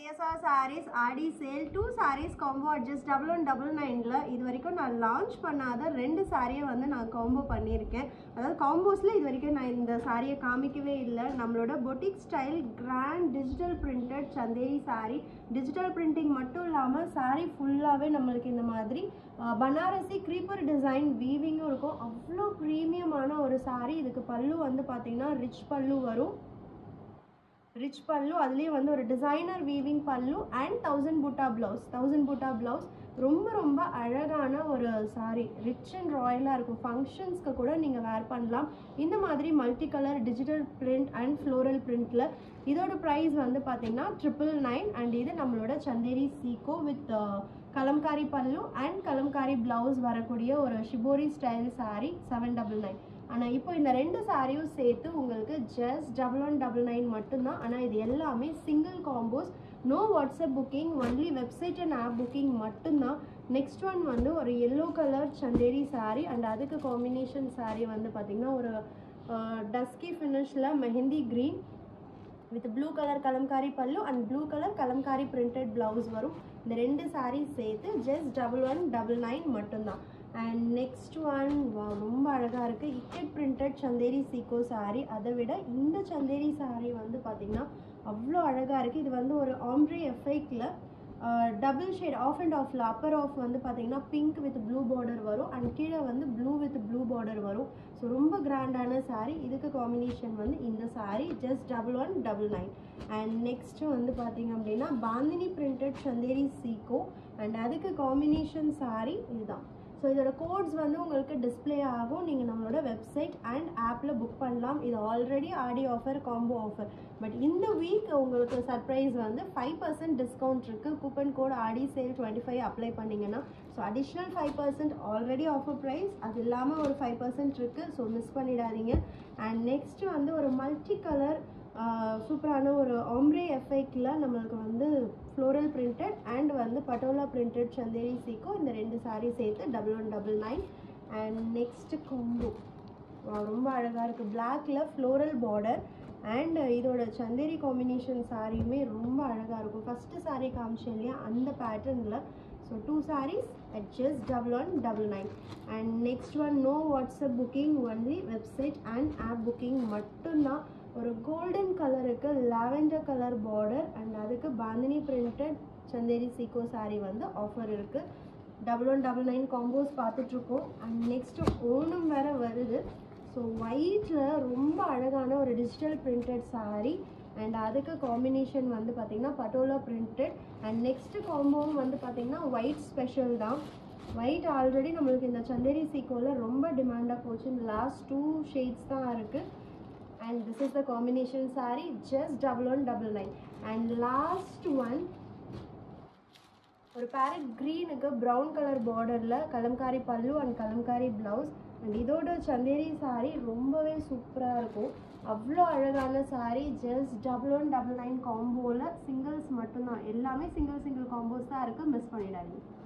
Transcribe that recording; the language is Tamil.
CSR sarees Aadi sale 2 sarees combo at just 1199ல இது வரைக்கும் நான் லான்ச் பண்ணாத ரெண்டு சாரியை வந்து நான் காம்போ பண்ணியிருக்கேன். அதாவது காம்போஸ்ல இது வரைக்கும் நான் இந்த சாரியை காமிக்கவே இல்லை. நம்மளோட boutique style grand digital printed Chanderi sari. Digital printing மட்டும் இல்லாமல் சாரி ஃபுல்லாகவே நம்மளுக்கு இந்த மாதிரி பனாரசி க்ரீப்பர் டிசைன் வீவிங்கும் இருக்கும். அவ்வளோ ப்ரீமியமான ஒரு சாரி. இதுக்கு பல்லு வந்து பார்த்திங்கன்னா ரிச் பல்லு வரும். ரிச் பல்லு, அதுலேயே வந்து ஒரு டிசைனர் வீவிங் பல்லு அண்ட் 1000 பூட்டா ப்ளவுஸ். ரொம்ப அழகான ஒரு சாரி. ரிச் அண்ட் ராயலாக இருக்கும். ஃபங்க்ஷன்ஸ்க்கு கூட நீங்கள் வேர் பண்ணலாம். இந்த மாதிரி multi colour digital print and floral பிரிண்டில் இதோட ப்ரைஸ் வந்து பார்த்தீங்கன்னா 999. அண்ட் இது நம்மளோட Chanderi சீக்கோ with Kalamkari pallu and Kalamkari blouse வரக்கூடிய ஒரு ஷிபோரி ஸ்டைல் சாரி 799. ஆனால் இப்போ இந்த ரெண்டு சாரியும் சேர்த்து உங்களுக்கு ஜஸ்ட் 1199 மட்டும்தான். ஆனால் இது எல்லாமே single combos, no WhatsApp booking, only website and app booking மட்டும்தான். நெக்ஸ்ட் ஒன் வந்து ஒரு yellow colour Chanderi sari and அதுக்கு காம்பினேஷன் சாரி வந்து பார்த்திங்கன்னா ஒரு டஸ்கி ஃபினிஷில் mehndi green with blue colour kalamkari pallu and blue colour kalamkari printed blouse வரும். இந்த ரெண்டு சாரீ சேர்த்து ஜஸ்ட் 1199 மட்டும்தான். அண்ட் நெக்ஸ்ட் ஒன் ரொம்ப அழகாக இருக்குது. இக்கட் பிரிண்டட் சந்தேரி சீக்கோ சாரீ. அதை விட இந்த சந்தேரி சாரீ வந்து பார்த்திங்கன்னா அவ்வளோ அழகாக இருக்குது. இது வந்து ஒரு ஆம்ப்ரே எஃபெக்டில் டபுள் ஷேட் ஆஃப் அண்ட் ஆஃபில் அப்பர் ஆஃப் வந்து பார்த்திங்கன்னா பிங்க் வித் ப்ளூ பார்டர் வரும் அண்ட் கீழே வந்து ப்ளூ வித் ப்ளூ பார்டர் வரும். ஸோ ரொம்ப கிராண்டான சாரீ. இதுக்கு காம்பினேஷன் வந்து இந்த சாரீ ஜஸ்ட் 1199. அண்ட் நெக்ஸ்ட்டு வந்து பார்த்திங்க அப்படின்னா பாந்தினி பிரிண்டட் சந்தேரி சீக்கோ அண்ட் அதுக்கு காம்பினேஷன் சாரீ இதுதான். ஸோ இதோட கோட்ஸ் வந்து உங்களுக்கு டிஸ்பிளே ஆகும். நீங்கள் நம்மளோட வெப்சைட் அண்ட் ஆப்பில் புக் பண்ணலாம். இது already Aadi offer, combo offer. But இந்த வீக் உங்களுக்கு சர்ப்ரைஸ் வந்து 5% டிஸ்கவுண்ட் இருக்குது. Coupon code Aadi sale 25 apply பண்ணிங்கன்னா so additional 5% already offer price, அது இல்லாமல் ஒரு 5% இருக்குது. ஸோ மிஸ் பண்ணிடாதீங்க. அண்ட் நெக்ஸ்ட்டு வந்து ஒரு மல்டி கலர் சூப்பரான ஒரு ஆம்ப்ரே எஃபெக்டில் நம்மளுக்கு வந்து ஃப்ளோரல் பிரிண்டட் அண்ட் வந்து பட்டோலா பிரிண்டட் சந்தேரி சீக்கோ. இந்த ரெண்டு சாரீ சேர்த்து 1199. அண்ட் நெக்ஸ்ட்டு கொம்பு ரொம்ப அழகாக இருக்குது. பிளாக்ல ஃப்ளோரல் பார்டர் அண்ட் இதோட சந்தேரி காம்பினேஷன் சாரியுமே ரொம்ப அழகாக இருக்கும். ஃபஸ்ட்டு சாரீ காமிச்சேன் இல்லையா, அந்த பேட்டர்னில். So 2 sarees at just 1199. And next one no WhatsApp booking, only website and app booking மட்டும்தான். ஒரு கோல்டன் கலருக்கு லாவெண்டர் கலர் பார்டர் அண்ட் அதுக்கு பாந்தினி பிரிண்டட் சந்தேரி சீக்கோ சாரீ வந்து ஆஃபர் இருக்குது. 1199 காம்போஸ் பார்த்துட்ருக்கோம். அண்ட் நெக்ஸ்ட்டு ஓணம் வேறு வருது. ஸோ ஒயிட்டில் ரொம்ப அழகான ஒரு டிஜிட்டல் பிரிண்டட் சாரீ அண்ட் அதுக்கு காம்பினேஷன் வந்து பார்த்திங்கன்னா பட்டோலா பிரிண்டட். அண்ட் நெக்ஸ்ட்டு காம்போவும் வந்து பார்த்திங்கன்னா ஒயிட் ஸ்பெஷல் தான். ஒயிட் ஆல்ரெடி நம்மளுக்கு இந்த சந்தேரி சீக்கோவில் ரொம்ப டிமாண்டாக போச்சு. இந்த லாஸ்ட் 2 ஷேட்ஸ் தான் இருக்குது. And this is the combination saree just 1199. And last one ஒரு பேரட் க்ரீனுக்கு ப்ரௌன் கலர் பார்டரில் Kalamkari pallu and Kalamkari blouse. And இதோட சந்தேரி சாரீ ரொம்பவே சூப்பராக இருக்கும். அவ்வளோ அழகான சாரீ. ஜஸ்ட் 1199 காம்போவில் சிங்கிள்ஸ் மட்டும்தான். எல்லாமே சிங்கிள் காம்போஸ் தான் இருக்குது. மிஸ் பண்ணிடாதீங்க.